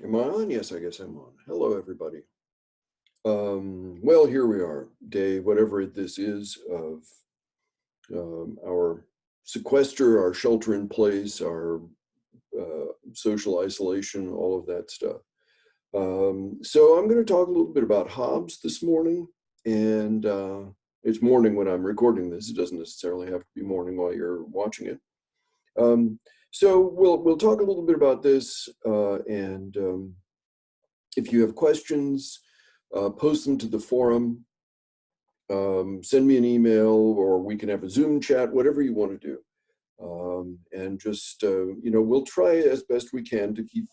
Am I on? Yes, I guess I'm on. Hello, everybody. Well, here we are, day whatever this is of our sequester, our shelter in place, our social isolation, all of that stuff. So I'm going to talk a little bit about Hobbes this morning, and it's morning when I'm recording this. It doesn't necessarily have to be morning while you're watching it. So we'll talk a little bit about this, and if you have questions, post them to the forum, send me an email, or we can have a Zoom chat, whatever you want to do. And just, we'll try as best we can to keep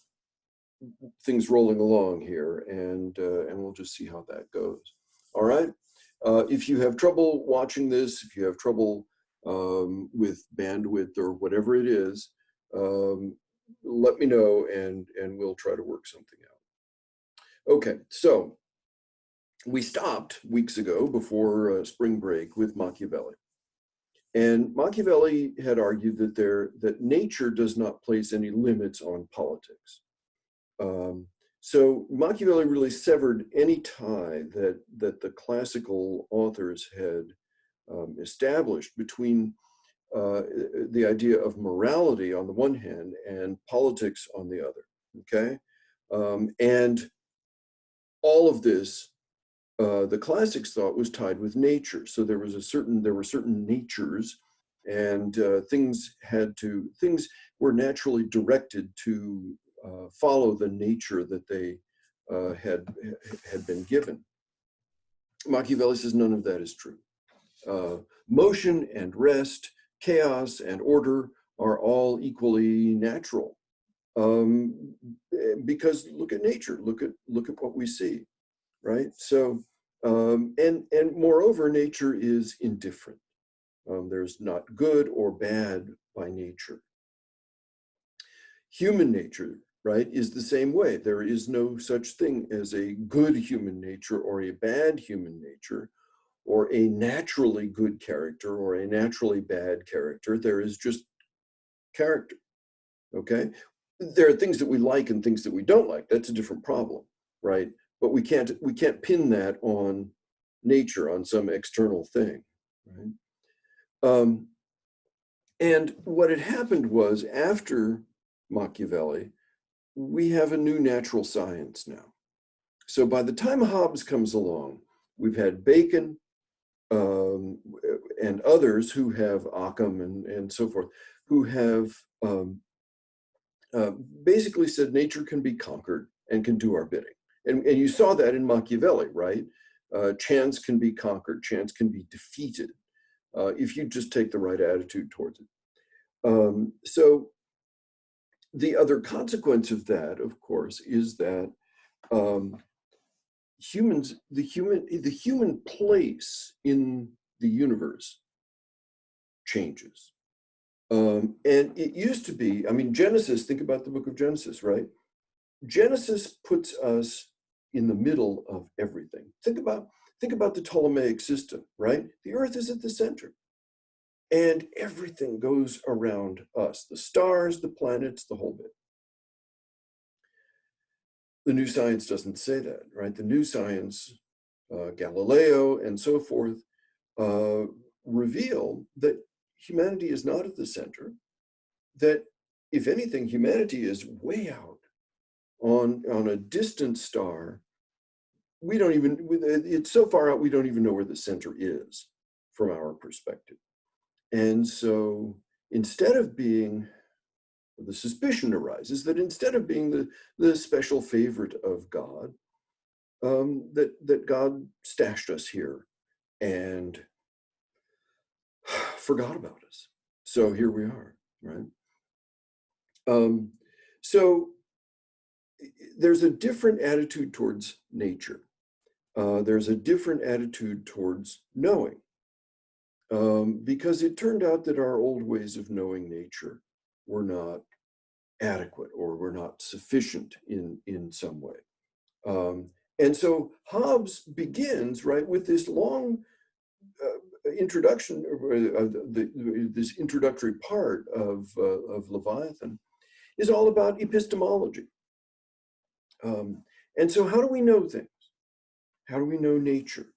things rolling along here, and we'll just see how that goes. All right. If you have trouble watching this, if you have trouble with bandwidth or whatever it is, let me know, and we'll try to work something out. Okay, so we stopped weeks ago before spring break with Machiavelli. And Machiavelli had argued that nature does not place any limits on politics. So Machiavelli really severed any tie that the classical authors had established between the idea of morality on the one hand and politics on the other. Okay, and all of this, the classics thought, was tied with nature. So there were certain natures, and things were naturally directed to follow the nature that they had been given. Machiavelli says none of that is true. Motion and rest, chaos and order are all equally natural, because look at nature, look at what we see, right? So and moreover, nature is indifferent. There's not good or bad by nature. Human nature, right, is the same way. There is no such thing as a good human nature or a bad human nature, or a naturally good character or a naturally bad character. There is just character, okay? There are things that we like and things that we don't like. That's a different problem, right? But we can't pin that on nature, on some external thing, right? And what had happened was, after Machiavelli, we have a new natural science now. So by the time Hobbes comes along, we've had Bacon and others who have Occam and so forth, who have basically said nature can be conquered and can do our bidding. And you saw that in Machiavelli, right? Chance can be conquered, chance can be defeated, if you just take the right attitude towards it. So the other consequence of that, of course, is that the human place in the universe changes. And it used to be, I mean, Genesis, think about the book of Genesis, right? Genesis puts us in the middle of everything. Think about the Ptolemaic system, right? The earth is at the center, and everything goes around us, the stars, the planets, the whole bit. The new science doesn't say that, right? The new science, Galileo and so forth, reveal that humanity is not at the center, that if anything, humanity is way out on a distant star. It's so far out, we don't even know where the center is from our perspective. And so instead of being, the suspicion arises that instead of being the special favorite of God, that God stashed us here and forgot about us. So here we are, right? So there's a different attitude towards nature. There's a different attitude towards knowing, because it turned out that our old ways of knowing nature were not adequate, or were not sufficient in some way. And so Hobbes begins, right, with this long introduction, this introductory part of Leviathan is all about epistemology. And so how do we know things? How do we know nature?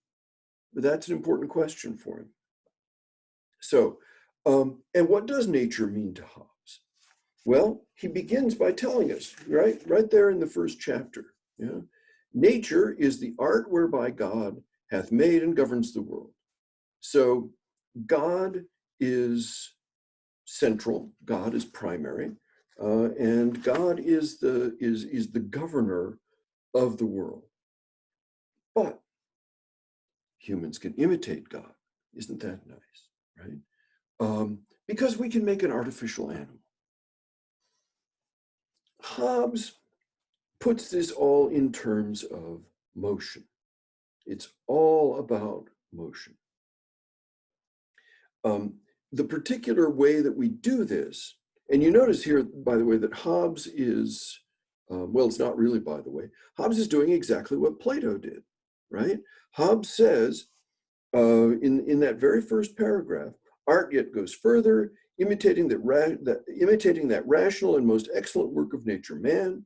That's an important question for him. So, and what does nature mean to Hobbes? Well, he begins by telling us, right there in the first chapter, yeah? Nature is the art whereby God hath made and governs the world. So God is central, God is primary, and God is the governor of the world. But humans can imitate God. Isn't that nice, right? Because we can make an artificial animal. Hobbes puts this all in terms of motion. It's all about motion. The particular way that we do this, and you notice here, by the way, that Hobbes is, well, it's not really by the way, Hobbes is doing exactly what Plato did, right? Hobbes says in that very first paragraph, art yet goes further, imitating that rational and most excellent work of nature, man.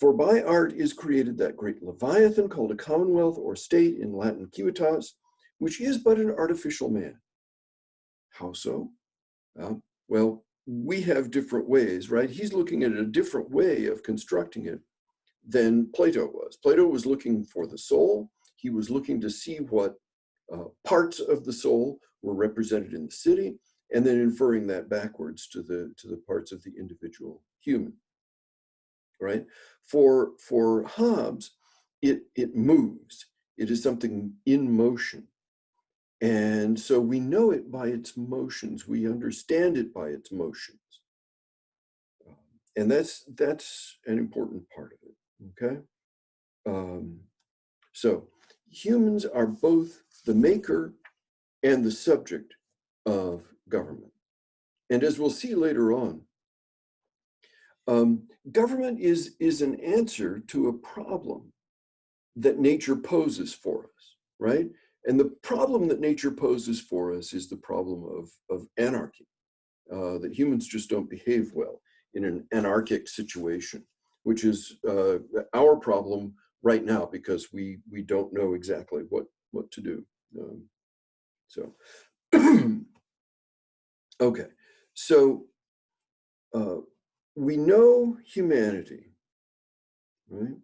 For by art is created that great Leviathan called a commonwealth or state, in Latin civitas, which is but an artificial man. How so? Well, we have different ways, right? He's looking at a different way of constructing it than Plato was. Plato was looking for the soul. He was looking to see what parts of the soul were represented in the city, and then inferring that backwards to the parts of the individual human, right? For Hobbes, it moves. It is something in motion. And so we know it by its motions. We understand it by its motions. And that's an important part of it, okay? So humans are both the maker and the subject of government. And as we'll see later on, government is an answer to a problem that nature poses for us, right? And the problem that nature poses for us is the problem of anarchy, that humans just don't behave well in an anarchic situation, which is our problem right now because we don't know exactly what to do. So, okay, so we know humanity, right?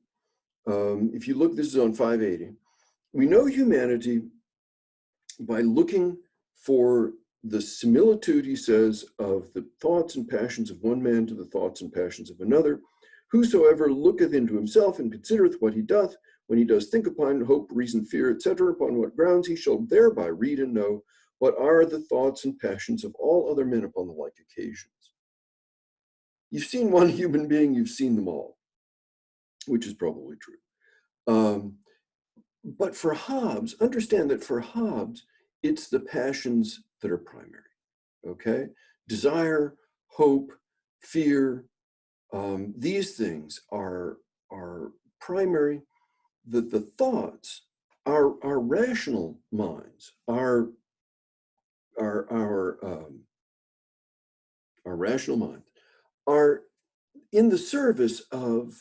If you look, this is on 580. We know humanity by looking for the similitude, he says, of the thoughts and passions of one man to the thoughts and passions of another. Whosoever looketh into himself and considereth what he doth, when he does think upon hope, reason, fear, etc., upon what grounds he shall thereby read and know what are the thoughts and passions of all other men upon the like occasions. You've seen one human being, you've seen them all, which is probably true. But for Hobbes, understand that for Hobbes, it's the passions that are primary, okay? Desire, hope, fear, these things are primary. The thoughts, our rational minds, our rational minds are in the service of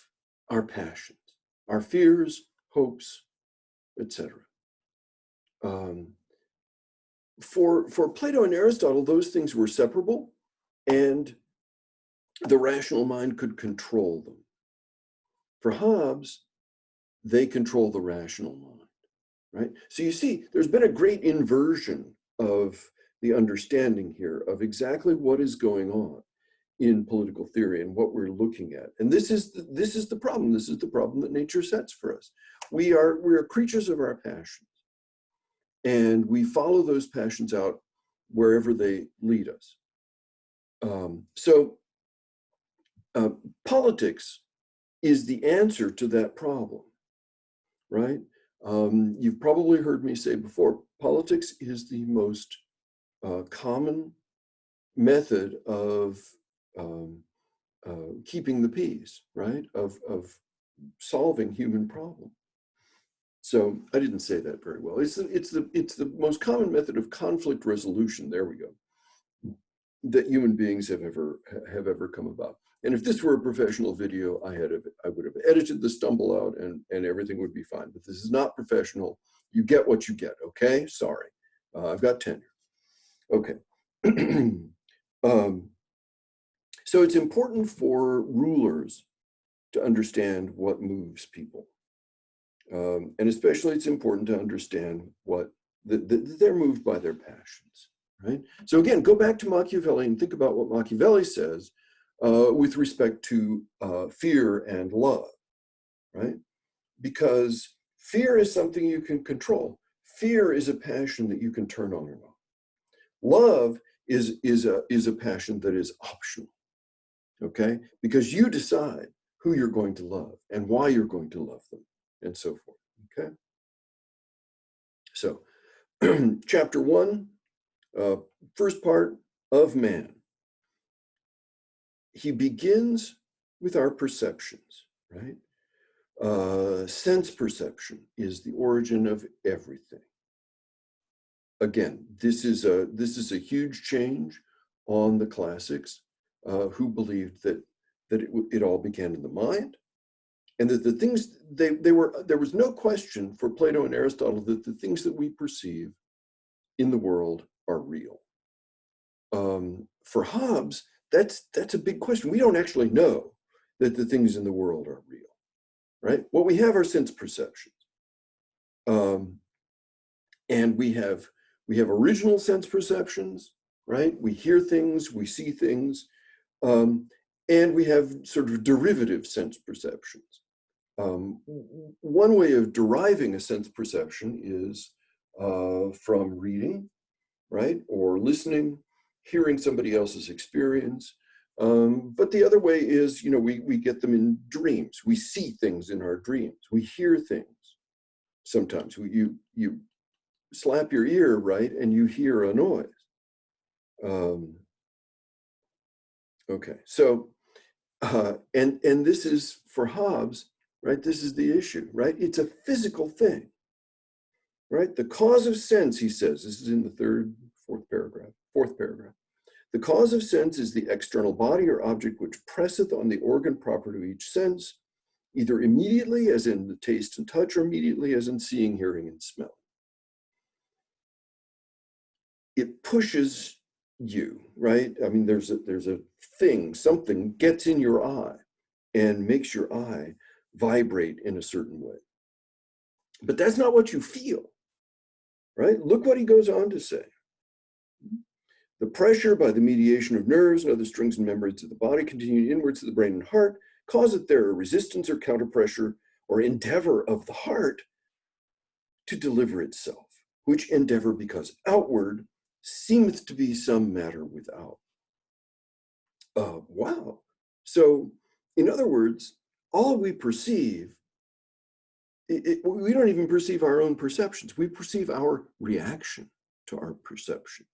our passions, our fears, hopes, etc. For Plato and Aristotle, those things were separable, and the rational mind could control them. For Hobbes, they control the rational mind, right? So you see, there's been a great inversion of the understanding here of exactly what is going on in political theory and what we're looking at. And this is the problem. This is the problem that nature sets for us. We are creatures of our passions, and we follow those passions out wherever they lead us. Politics is the answer to that problem, right? You've probably heard me say before, politics is the most common method of keeping the peace, right? Of solving human problems. So I didn't say that very well. It's the most common method of conflict resolution. There we go. that human beings have ever come about. And if this were a professional video, I would have edited the stumble out and everything would be fine. But this is not professional. You get what you get, okay? Sorry. I've got tenure. Okay. So it's important for rulers to understand what moves people. And especially it's important to understand what they're moved by their passions, right? So again, go back to Machiavelli and think about what Machiavelli says with respect to fear and love, right? Because fear is something you can control. Fear is a passion that you can turn on and off. Love is a passion that is optional, okay? Because you decide who you're going to love and why you're going to love them and so forth, okay? So chapter 1, first part of man. He begins with our perceptions, right? Sense perception is the origin of everything. Again, this is a huge change on the classics who believed that it all began in the mind, and that the things there was no question for Plato and Aristotle that the things that we perceive in the world are real. For Hobbes, that's a big question. We don't actually know that the things in the world are real, right? What we have are sense perceptions, and we have original sense perceptions, right? We hear things, we see things, and we have sort of derivative sense perceptions. One way of deriving a sense perception is from reading, right? Or listening, hearing somebody else's experience. But the other way is, we get them in dreams. We see things in our dreams. We hear things. Sometimes you slap your ear, right? And you hear a noise. Okay, so, and this is for Hobbes, right? This is the issue, right? It's a physical thing, right? The cause of sense, he says, this is in the fourth paragraph. The cause of sense is the external body or object which presseth on the organ proper to each sense, either immediately as in the taste and touch, or immediately as in seeing, hearing, and smelling. It pushes you, right? I mean, there's a thing, something gets in your eye and makes your eye vibrate in a certain way. But that's not what you feel, right? Look what he goes on to say. The pressure by the mediation of nerves and other strings and membranes of the body continuing inwards to the brain and heart causeth there a resistance or counterpressure or endeavor of the heart to deliver itself, which endeavor, because outward, seemeth to be some matter without. Wow. So, in other words, all we perceive, we don't even perceive our own perceptions. We perceive our reaction to our perceptions.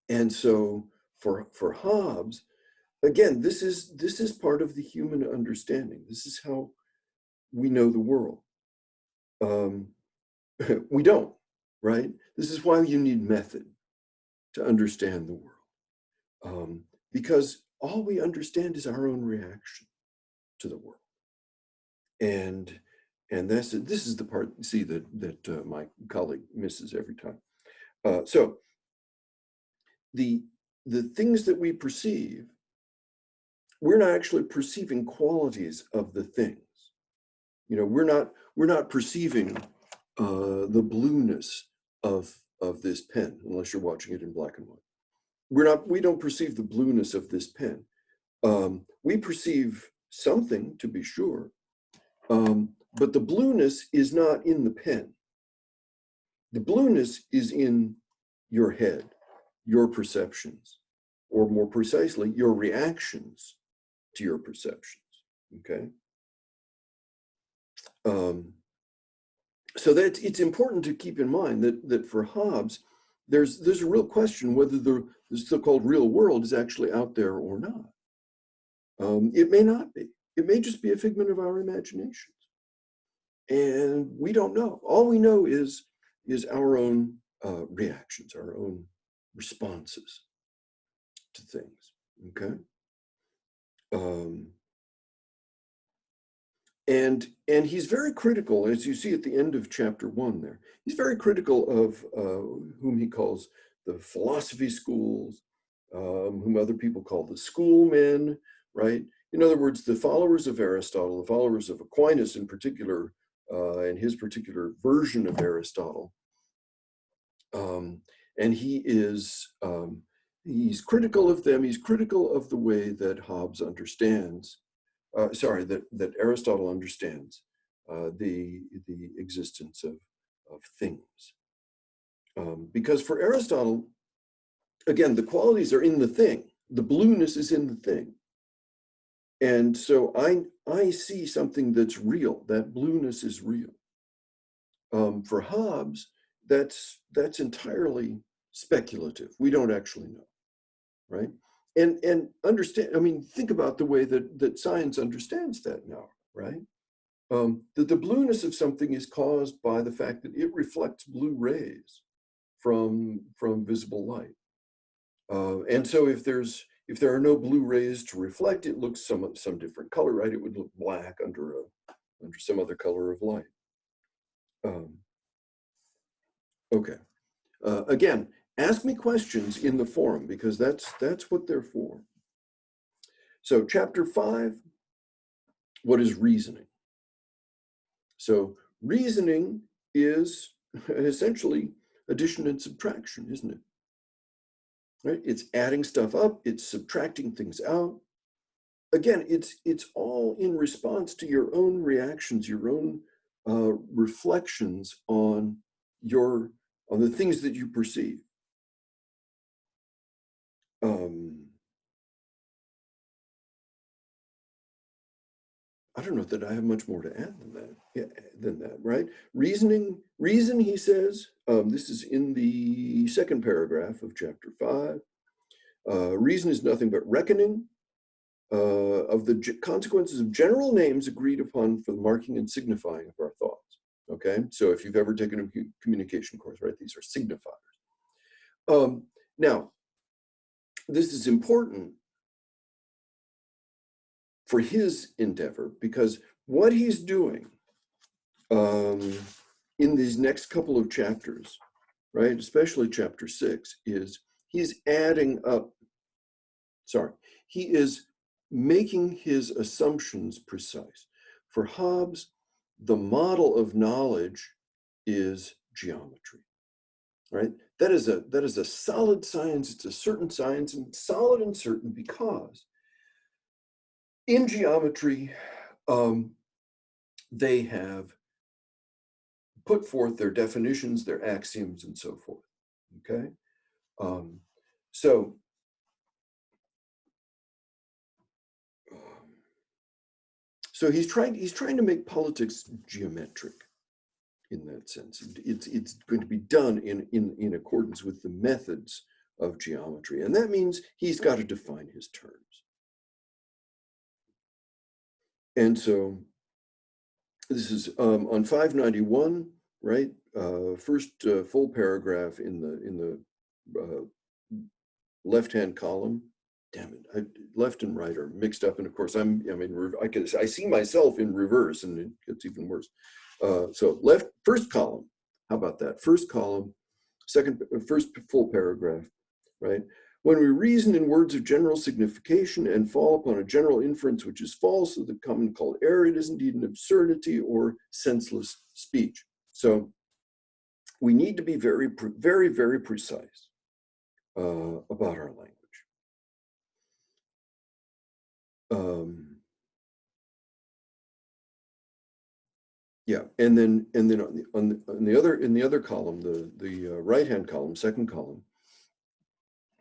And so for Hobbes, again, this is part of the human understanding. This is how we know the world. We don't, right? This is why you need method to understand the world. Because all we understand is our own reaction to the world. And this is the part, see, that my colleague misses every time. So the things that we perceive, we're not actually perceiving qualities of the things. We're not perceiving the blueness of this pen, unless you're watching it in black and white. We don't perceive the blueness of this pen. We perceive something, to be sure, but the blueness is not in the pen. The blueness is in your head, your perceptions, or more precisely, your reactions to your perceptions, okay? So that it's important to keep in mind that for Hobbes, there's a real question whether the so-called real world is actually out there or not. It may not be. It may just be a figment of our imaginations. And we don't know. All we know is our own reactions, our own responses to things, okay? And he's very critical, as you see at the end of chapter 1 there. He's very critical of whom he calls the philosophy schools, whom other people call the schoolmen, right? In other words, the followers of Aristotle, the followers of Aquinas in particular, and his particular version of Aristotle. And he is, he's critical of them. He's critical of the way that Hobbes understands, that Aristotle understands the existence of things. Because for Aristotle, again, the qualities are in the thing. The blueness is in the thing. And so I see something that's real. That blueness is real. For Hobbes, that's entirely speculative. We don't actually know, right? And understand, I mean, think about the way that science understands that now, right? That the blueness of something is caused by the fact that it reflects blue rays from visible light. And so if there are no blue rays to reflect, it looks some different color, right? It would look black under some other color of light. Okay. Again, ask me questions in the forum, because that's what they're for. So chapter 5, what is reasoning? So reasoning is essentially addition and subtraction, isn't it? Right? It's adding stuff up, it's subtracting things out. Again, it's all in response to your own reactions, your own reflections on the things that you perceive. I don't know that I have much more to add than that, right? Reason, he says, this is in the second paragraph of chapter 5. Reason is nothing but reckoning of the consequences of general names agreed upon for the marking and signifying of our thoughts. Okay, so if you've ever taken a communication course, right, these are signifiers. Now, this is important for his endeavor, because what he's doing in these next couple of chapters, right, especially chapter 6, is he's adding up, he is making his assumptions precise. For Hobbes, the model of knowledge is geometry, right? That is a solid science, it's a certain science, and it's solid and certain because in geometry, they have put forth their definitions, their axioms, and so forth, okay? So he's trying to make politics geometric in that sense. It's going to be done in accordance with the methods of geometry, and that means he's got to define his terms. And so this is on 591, right? First full paragraph in the left-hand column. Damn it, left and right are mixed up, and of course I see myself in reverse, and it gets even worse. So first column, how about that? First column, first full paragraph, right? When we reason in words of general signification and fall upon a general inference which is false, or the common called error, it is indeed an absurdity or senseless speech. So we need to be very, very, very precise about our language. Yeah, and then on the other column, the right-hand column, second column,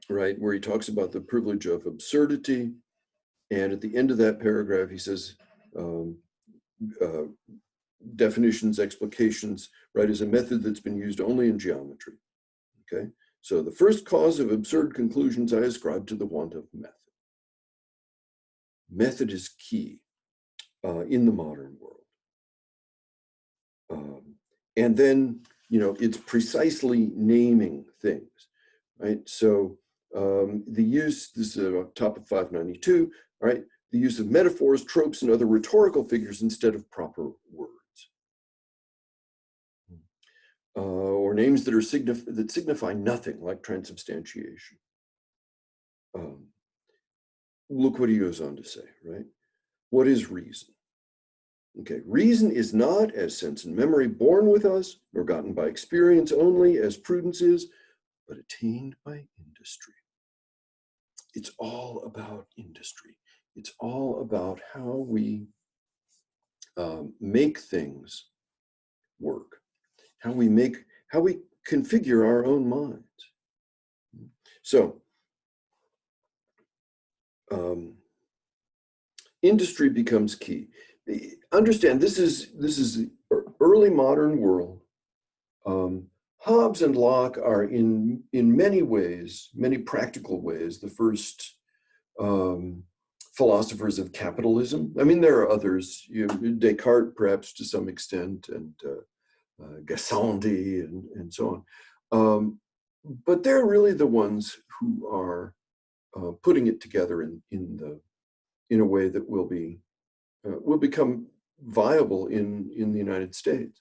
right, where he talks about the privilege of absurdity, and at the end of that paragraph he says definitions, explications, right, is a method that's been used only in geometry. Okay, so the first cause of absurd conclusions I ascribe to the want of method. Method is key in the modern world. And then, it's precisely naming things, right? So The use, this is top of 592, all right, the use of metaphors, tropes, and other rhetorical figures instead of proper words. Or names that that signify nothing, like transubstantiation. Look what he goes on to say, right? What is reason? Okay, reason is not, as sense and memory, born with us, nor gotten by experience only, as prudence is, but attained by industry. It's all about industry. It's all about how we make things work, how we configure our own minds. So, industry becomes key. Understand, this is early modern world. Hobbes and Locke are in many ways, many practical ways, the first philosophers of capitalism. I mean, there are others, Descartes perhaps to some extent, and Gassendi and so on. But they're really the ones who are putting it together in a way that will become viable in the United States.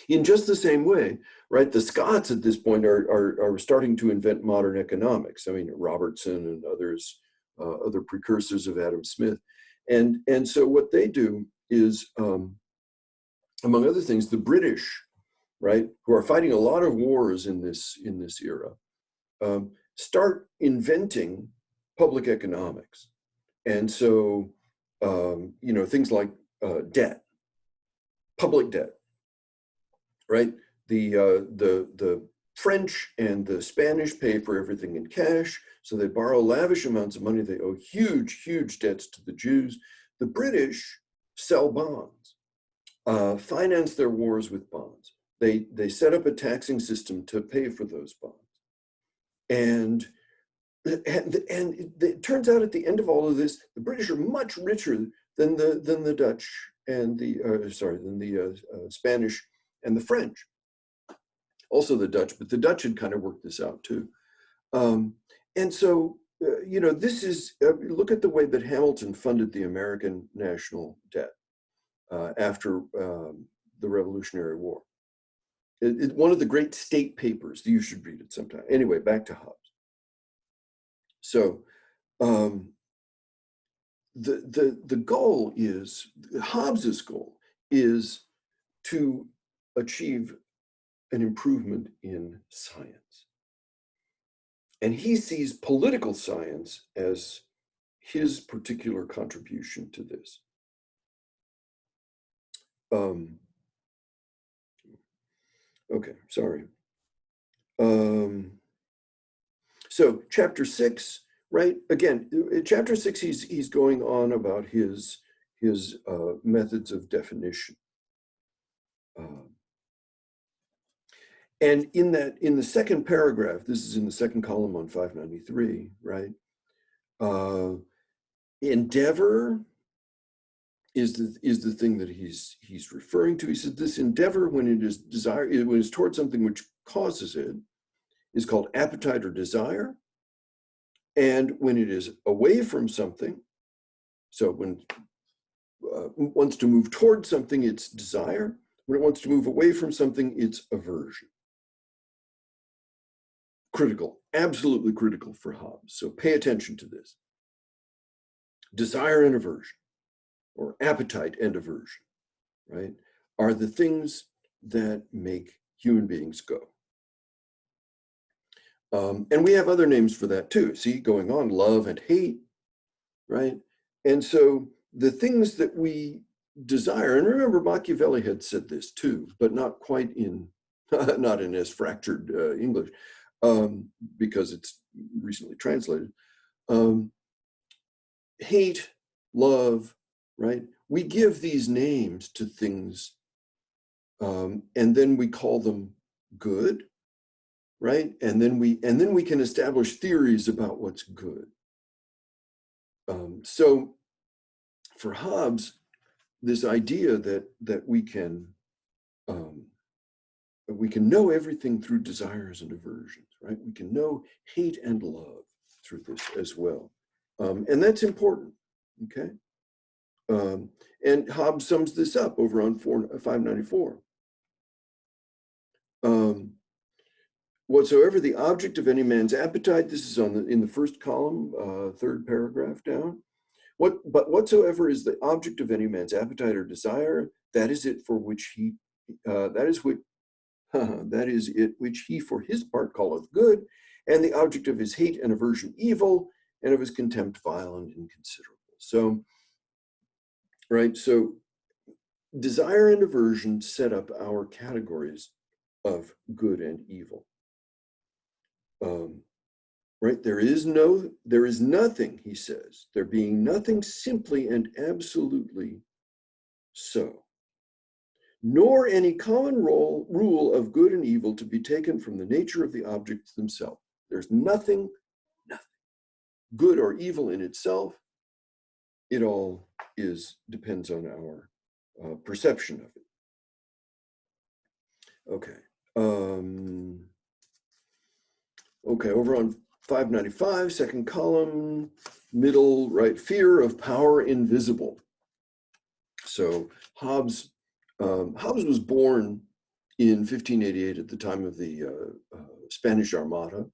In just the same way, right? The Scots at this point are starting to invent modern economics. I mean, Robertson and others, other precursors of Adam Smith, and so what they do is, among other things, the British, right, who are fighting a lot of wars in this era, start inventing public economics, and so things like debt, public debt. Right, the French and the Spanish pay for everything in cash, so they borrow lavish amounts of money. They owe huge debts to the Jews. The British sell bonds, finance their wars with bonds. They set up a taxing system to pay for those bonds, and it turns out at the end of all of this, the British are much richer than the Dutch and the Spanish and the French, also the Dutch, but the Dutch had kind of worked this out too. And so, this is, look at the way that Hamilton funded the American national debt after the Revolutionary War. One of the great state papers, you should read it sometime. Anyway, back to Hobbes. So the goal is, Hobbes's goal is to achieve an improvement in science. And he sees political science as his particular contribution to this. Okay, sorry. So chapter 6, right? Again, chapter 6, he's going on about his methods of definition. And in the second paragraph, this is in the second column on 593, right? Endeavor is the thing that he's referring to. He said this endeavor, when it is desire, when it's towards something which causes it, is called appetite or desire. And when it is away from something, so when it wants to move towards something, it's desire. When it wants to move away from something, it's aversion. Critical, absolutely critical for Hobbes. So pay attention to this. Desire and aversion, or appetite and aversion, right, are the things that make human beings go. And we have other names for that too. See, going on, love and hate, right? And so the things that we desire, and remember Machiavelli had said this too, but not quite in, not in as fractured English, because it's recently translated. Hate, love, right? We give these names to things, and then we call them good, right? And then we can establish theories about what's good. So for Hobbes, this idea that we can know everything through desires and aversions, right? We can know hate and love through this as well. And that's important, okay? And Hobbes sums this up over on 594. Whatsoever the object of any man's appetite, this is in the first column, third paragraph down. But whatsoever is the object of any man's appetite or desire, that is it for which he, that is it which he for his part calleth good, and the object of his hate and aversion evil, and of his contempt vile and inconsiderable. So, right, so desire and aversion set up our categories of good and evil. Right, there is nothing, he says, there being nothing simply and absolutely so, nor any common rule of good and evil to be taken from the nature of the objects themselves. There's nothing good or evil in itself. It all depends on our perception of it. Okay. Okay, over on 595, second column, middle, right, fear of power invisible. So Hobbes was born in 1588 at the time of the Spanish Armada.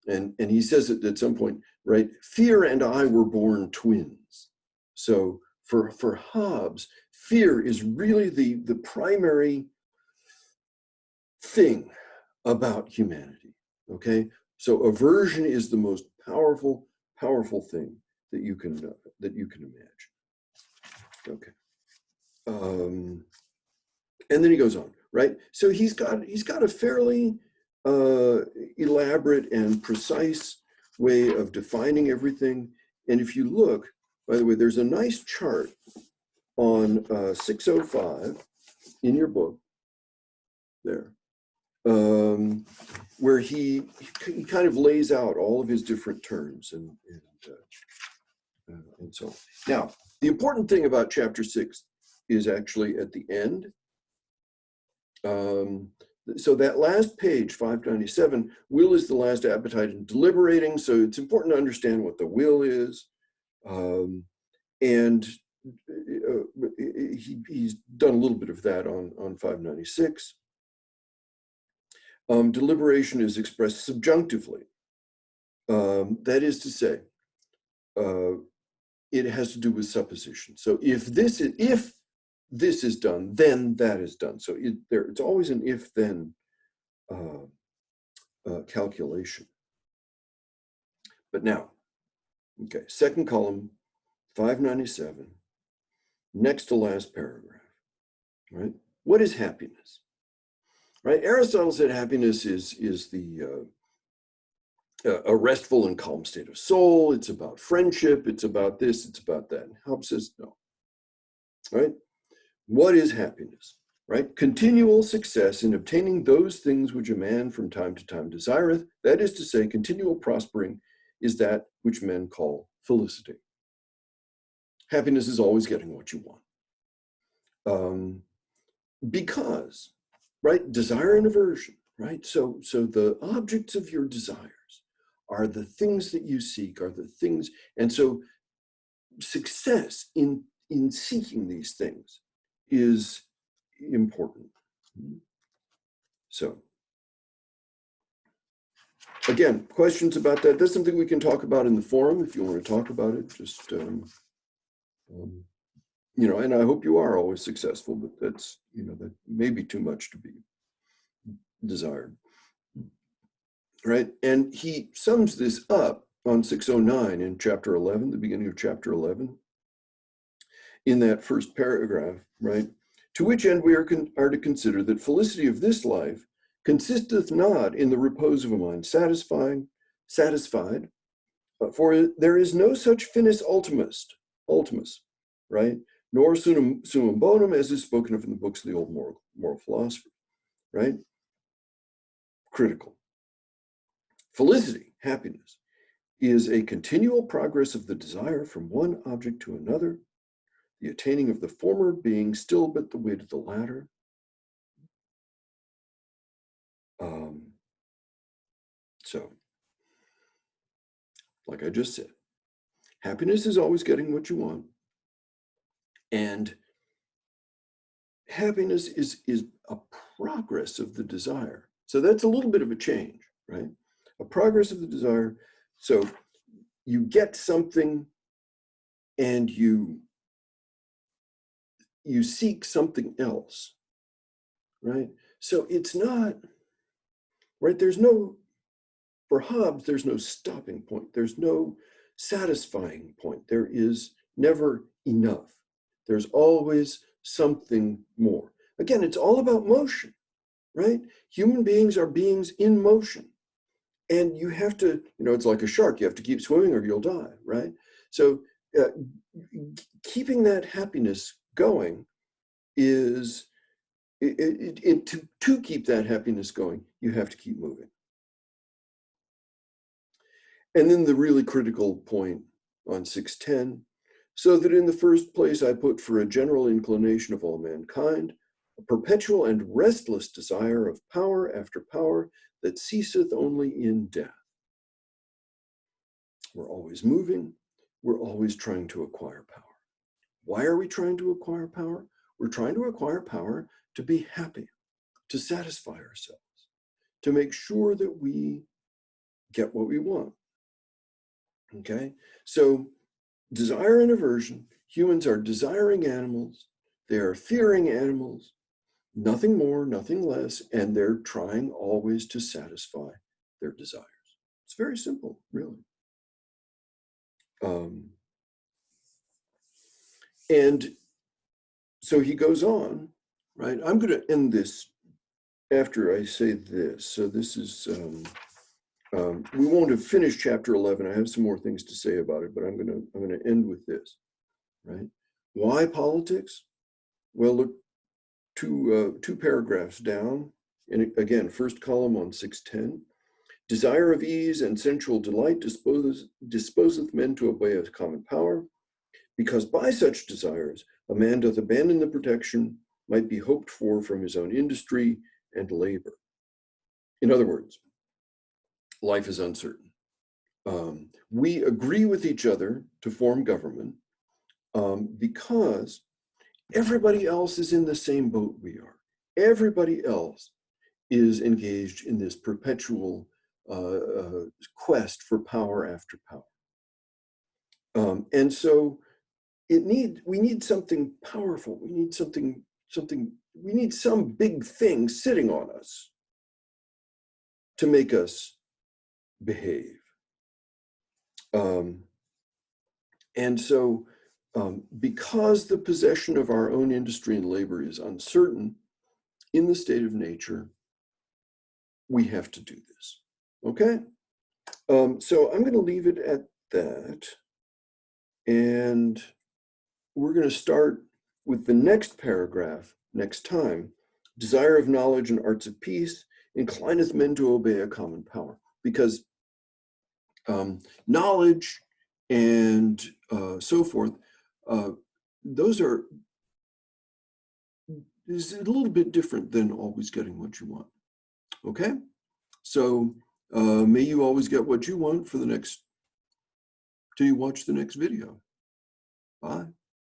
And he says it at some point, right, fear and I were born twins. So for Hobbes, fear is really the primary thing about humanity, okay? So aversion is the most powerful thing that you can imagine. Okay. And then he goes on, right? So he's got a fairly elaborate and precise way of defining everything. And if you look, by the way, there's a nice chart on 605 in your book there, where he kind of lays out all of his different terms and so on. Now, the important thing about chapter 6 is actually at the end. So that last page, 597, will is the last appetite in deliberating. So it's important to understand what the will is. And he's done a little bit of that on 596. Deliberation is expressed subjunctively. That is to say, it has to do with supposition. So if this is done, then that is done. So it's always an if-then calculation. But now, okay, second column, 597, next to last paragraph, right? What is happiness? Right? Aristotle said happiness is a restful and calm state of soul. It's about friendship. It's about this. It's about that. And Hobbes says no. Right? What is happiness? Right? Continual success in obtaining those things which a man from time to time desireth. That is to say, continual prospering is that which men call felicity. Happiness is always getting what you want. Because, right, desire and aversion, right? So the objects of your desires are the things that you seek, are the things, and so success in seeking these things is important. So again, questions about that? That's something we can talk about in the forum if you want to talk about it. Just you know, and I hope you are always successful, but that's, you know, that may be too much to be desired. Right? And he sums this up on 609 in chapter 11, the beginning of chapter 11, in that first paragraph, right? To which end we are to consider that felicity of this life consisteth not in the repose of a mind satisfied, for there is no such finis ultimus, right? Nor summum bonum, as is spoken of in the books of the old moral philosophers, right? Critical. Felicity, happiness, is a continual progress of the desire from one object to another, the attaining of the former being still but the way to the latter. like I just said. Happiness is always getting what you want. And happiness is a progress of the desire. So that's a little bit of a change, right? A progress of the desire. So you get something and you seek something else, right? So it's not, right? For Hobbes, there's no stopping point. There's no satisfying point. There is never enough. There's always something more. Again, it's all about motion, right? Human beings are beings in motion. And you have to, it's like a shark. You have to keep swimming or you'll die, right? So keeping that happiness going is, to keep that happiness going, you have to keep moving. And then the really critical point on 610, so that in the first place I put for a general inclination of all mankind, a perpetual and restless desire of power after power that ceaseth only in death. We're always moving, we're always trying to acquire power. Why are we trying to acquire power? We're trying to acquire power to be happy, to satisfy ourselves, to make sure that we get what we want. Okay, so desire and aversion, humans are desiring animals, they are fearing animals, nothing more, nothing less, and they're trying always to satisfy their desires. It's very simple, really. And so he goes on, right? I'm going to end this after I say this. So this is, we won't have finished chapter 11. I have some more things to say about it, but I'm going to end with this, right? Why politics? Well, look, two paragraphs down, and again, first column on 610. Desire of ease and sensual delight disposeth men to obey a common power, because by such desires a man doth abandon the protection might be hoped for from his own industry and labor. In other words, life is uncertain. We agree with each other to form government because everybody else is in the same boat we are. Everybody else is engaged in this perpetual quest for power after power. And so we need something powerful. We need some big thing sitting on us to make us behave. And so because the possession of our own industry and labor is uncertain in the state of nature, we have to do this, okay? So I'm going to leave it at that. And we're going to start with the next paragraph next time. Desire of knowledge and arts of peace inclineth men to obey a common power. Because knowledge and so forth, is a little bit different than always getting what you want. Okay? So may you always get what you want till you watch the next video. Bye.